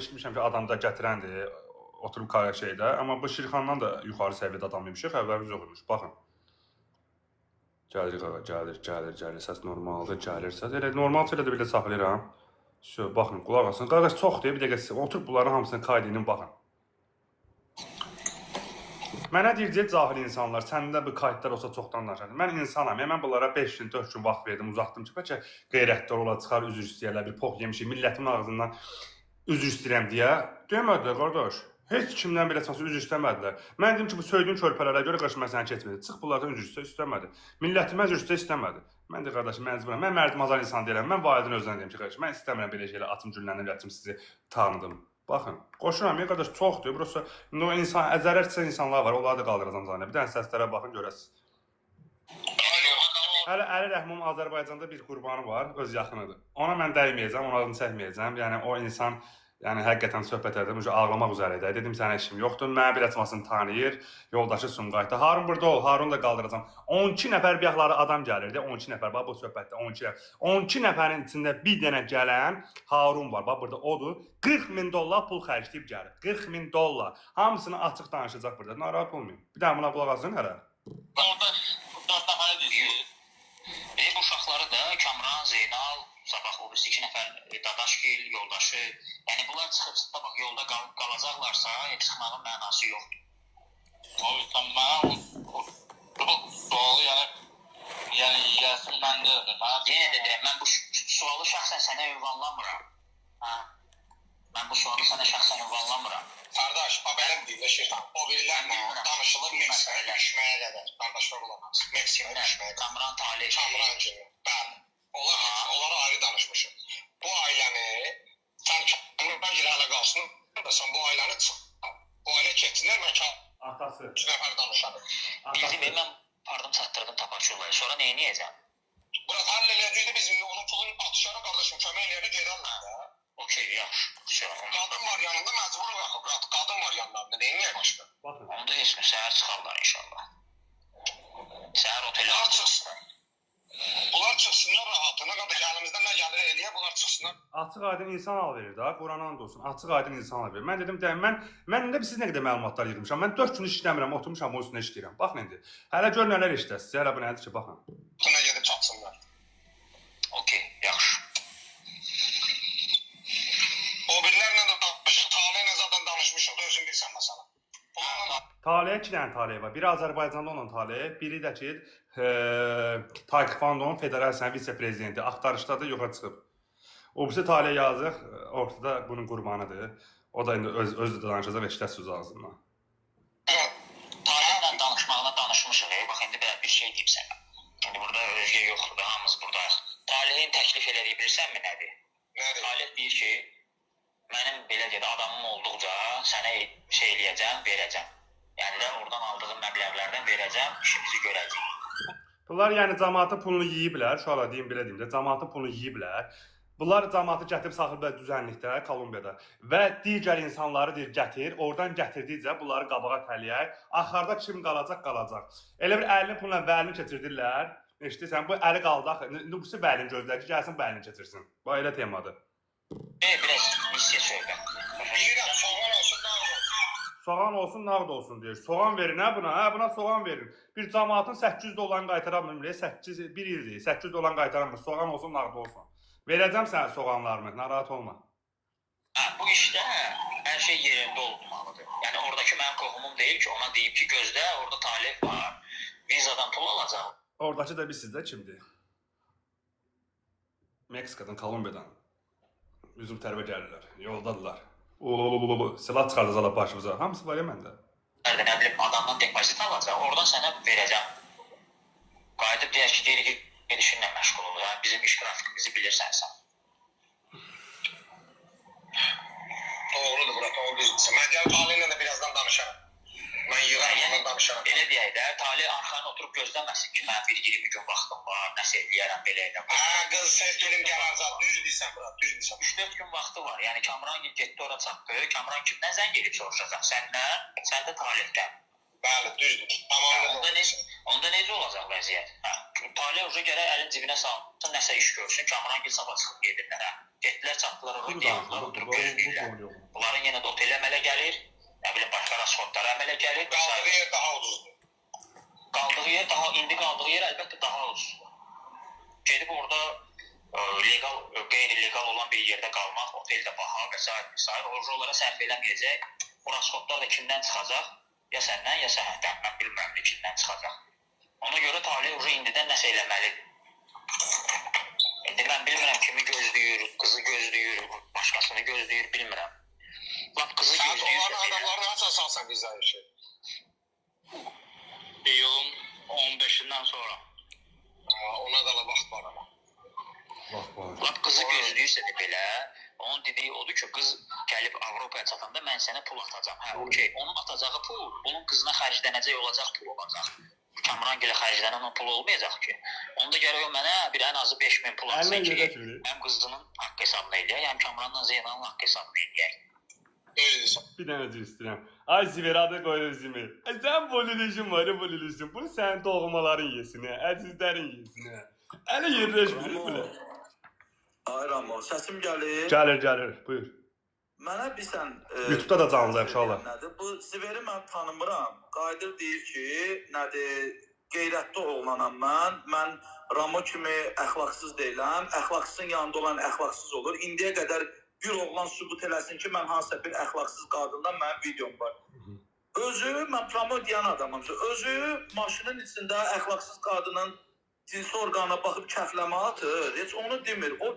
eşitmişəm ki, adam da gətirəndir, oturub şeydə. Amma bu Şirxandan da yuxarı səviyyədə adam imiş, xəbərimiz yox imiş. Baxın. Gəlir qaqa, gəlir. Səs normaldır, gəlir səs. Elə normal elə də belə saxlayıram. Baxın, qulaq asın. Qaqa çoxdur, bir dəqiqə oturub bunların hamısını kaydinin baxın. Mənə deyir cahil insanlar, səndə bu kaydlar olsa çoxdan danışardım. Mən insanam, mən bunlara 5 gün, 4 gün vaxt verdim, uzatdım ki, bəlkə qeyrətlər ola çıxar, üzr istəyərlər, bir pox yemişik, millətimin ağzından üzr istəyirəm deyə. Demədilər, qardaş. Heç kimdən belə çıxası üzr istəmədilər. Mən dedim ki, bu söydüyün körpələrə görə qarşı mən səni keçmədi. Çıx bunlardan üzr istəmədi. Millətimə üzr istəmədi. Mən də qardaşım, məcburam. Mən mərdimazar insan deyirəm. Mən validin özünə deyim ki, qardaş, mən istəmirəm belə şeylə açım güllənib yatım sizi tanıdım. Baxın, qoşuram, ya qardaş, çoxdur. Burası insan, zərərçisə insanlar var, onları da qaldıracam zanə. Bir dənə səslərə baxın, görəsiniz. Hələ Əli Rəhmum Azərbaycanda bir qurbanı var, öz yaxınıdır. Ona mən dəyməyəcəm, onun adını çəkməyəcəm. Yəni, o insan, yəni, həqiqətən söhbət edim, ağlamaq üzərədə. Dedim, sənə işim yoxdur, mənə bir açmasını tanıyır, yoldaşı Sumqayıtda. Harun burada ol, Harun da qaldıracam. 12 nəfər biyahları adam gəlirdi, 12 nəfər, bax, bu söhbətdə 12 nəfər. 12 nəfərin içində bir dənə gələn Harun var, bax, burada odur. $40.000 pul xərcləyib gəlir, $40.000. Hamısını açıq danışacaq burada, narahat olmayın. Bir daha buna qulaq asın hələ. Orada 4 nəfər deyir. Bu uşaqları da Kamran, Zeynal, sabah o birisi 2 nəfər Dadaşgil, yoldaşı. Yəni bunlar çıxıb sabah yolda qalacaqlarsa, çıxmağın mənası yoxdur. Abi tam mənə sualı yəni yiyəsin məndədir. Yenə də deyirəm, mən bu sualı şəxsən sənə ünvanlamıram. Mən bu sualı sənə şəxsən ünvanlamıram. Qardaş, belə deyil, Şirxan. O birilərlə danışılır Meksikaya düşməyə qədər. Qardaşlar bulamaz. Meksikaya düşməyə. Kamran Talih. Kamran kimi. Bəli. Onlara ayrı danışmışım. Bu ailəni, sən Kamran gibi hələ qalsın, sən bu ailəni çıx. Bu ailə keçsinlər, mən Atası. 2 nəfər danışarım. Bildim, mən pardon çatdırdım tapaçıqları. Sonra neyə niyəcəm? Burak həll eləyəcəkdi, biz onun pulunu atışarıq, qardaşım, kömək eləyəcək, gedərlər də. Okey, yaxşı. Qadın var yanında, məcbur olaq, qadın var yanlarında, neyiniyək başqa? Onda heç mi, səhər çıxarlar inşallah. Səhər otelə çıxsın. Bunlar çıxsınlar rahatına, qardaş, əlimizdən nə gəlir eləyə, bunlar çıxsınlar. Açıq aydın insan al verir da, Quran and olsun. Açıq aydın insan al verir. Mən dedim, mən indi siz nə qədər məlumatlar yığmışam. Mən 4 gün işləmirəm, oturmuşam onun üstünə işləyirəm. Baxın indi. Hələ gör nələr işləsiz. Hələ bu nədir ki, baxın. Buna gedib çatsınlar. Okey, yaxşı. O birilərlə də danışmışıq, Talihlə zaten danışmışıq, özün bilsən məsələ. Talihə 2 dənə Talih var. Biri Azərbaycanda olan Talih, biri də ki Taekwondo Federasiyanın vitse-prezidenti. Axtarışdadır, yoxa çıxıb. O birisi Talih yazıq, ortada bunun qurbanıdır. O da indi özü də danışacaq və işləsiz ağzından. Talihlə danışmağına danışmışıq. Bax, indi bir şey deyim sənə. İndi burada özgə yoxdur, hamımız buradayıq. Talihin təklif elədiyi bilirsənmi nədir? Nədir? Talih deyir ki, mənim belə deyək, adamım olduqca sənə şey eləyəcəm, verəcəm. Yəni də oradan aldığım məbləğlərdən verəcəm, işimizi görəcəyik. Bunlar yəni cəmaatın pulunu yeyiblər, şu ala deyim belə deyim də, cəmaatın pulunu yeyiblər. Bunlar cəmaatı gətirib saxiblər düzənlikdə, Kolumbiyada və digər insanları deyir gətir, oradan gətirdikcə bunları qabağa tələyək. Axarda kim qalacaq, qalacaq. Elə bir əlini pulla vəlini keçirdirlər. Eşidirsən, bu əli qaldı, nüfusu vəlini gözlər ki, gəlsin vəlini keçirsin. Bu elə temadır. Biraz missiya söhbət. Deyirəm, soğan olsun, nağd olsun. Soğan olsun, nağd olsun deyir. Soğan verin, hə buna? Hə, buna soğan verin. Bir cəmaatın 800 dolarını qaytaramır, bir ildir. 800 dolarını qaytaramır, soğan olsun, nağd olsun. Verəcəm sənə soğanlarımı, narahat olma. Bu işdə hər şey yerində olmalıdır. Yəni, oradakı mənim qohumum deyil ki, ona deyib ki, gözlə, orada Talih var, vizadan pul alacaq. Oradakı da sizdə kimdir? Meksikadan, Kolumbiyadan. Üzüm tərəbə gəlirlər, yoldadırlar. Silah çıxardacaqlar başımıza. Hamısı var ya məndə. Nə bilim, adamdan depozit alacaq, oradan sənə verəcəm. Qayıdıb deyək ki, deyirik ki, gedişinlə məşğul olur. Bizim iş qrafikimizi bilirsən sən. Doğrudur, Murat, o düzdürsə. Mən gəlib Talihlə də birazdan danışarım. Mən yığarım, danışarım. Elə deyək də, Talih arxanı oturub gözləməsin ki, mən bir 20 gün vaxtım var, nəsə eləyərəm, belə eləyəm. Qız, sevgilim gələrcək, düz deyirsən, Murat, düz deyirsən. 3-4 gün vaxtı var, yəni Kamran getdi ora çatdı, Kamran kimdən zəng edib soruşacaq, səndən, sən də Talihdən. Bəli, düzdür. Onda necə olacaq vəziyyət? Talih uca gərək əlin cibinə salsın, nəsə iş görsün, Kamran gil sabah çıxıb gedirlər. Getdilər, çatdılar, orada dayandılar, oturub gözləyirlər. gəlir Qaldığı yer daha ucuzdur. indi qaldığı yer əlbəttə daha ucuz. Gedib orada legal, qeyri-legal olan bir yerdə qalmaq, otel də baha və s. Onlara sərf eləməyəcək. O rasxodlar da kimdən çıxacaq? Ya səndən, ya səhətdən. Mən bilmirəm kimdən çıxacaq. Ona görə Talih indidən nəsə eləməlidir. İndi mən bilmirəm kimi gözləyir, qızı gözləyir, başqasını gözləyir, bilmirəm. Lap qızı Sən gözləyir. onların adamlarını haçan salsan bizə işi? İyulun 15-dən sonra. Ona da vaxt var ama. Lap qızı gözləyirsə də belə, onun dediyi odur ki, qız gəlib Avropaya çatanda mən sənə pul atacağam. Hə, okey. Onun atacağı pul, bunun qızına xərclənəcək olacaq pul olacaq. Kamran gilə xərclənən o pul olmayacaq ki. Onda gərək o mənə bir ən azı 5000 pul atsın ki, həm qızının haqq hesabını eləyək, həm Kamranla Zeynalın haqq hesabını eləyək. Bir dənə də istəyirəm. Ay Ziverada qoyur üzümü. Sən bolilişin var, bolilişin. Bunu sənin doğmaların yesin, əzizlərin yesin. Əli yerləşmir belə. Ay Ramo, səsim gəlir. Gəlir, buyur. Mənə bilsən... YouTube'da da canlı uşaqlar. Bu Ziveri mən tanımıram. Qaydır deyir ki, nədir, qeyrətli oğlanam mən. Mən Ramo kimi əxlaqsız deyiləm. Əxlaqsızın yanında olan əxlaqsız olur. İndiyə qədər bir oğlan sübut eləsin ki, mən hansısa bir əxlaqsız qadından mənim videom var. Özü, mən Ramo deyən adamım. Özü maşının içində əxlaqsız qadının cinsi orqanına baxıb kəfləmə atır. Heç onu demir. O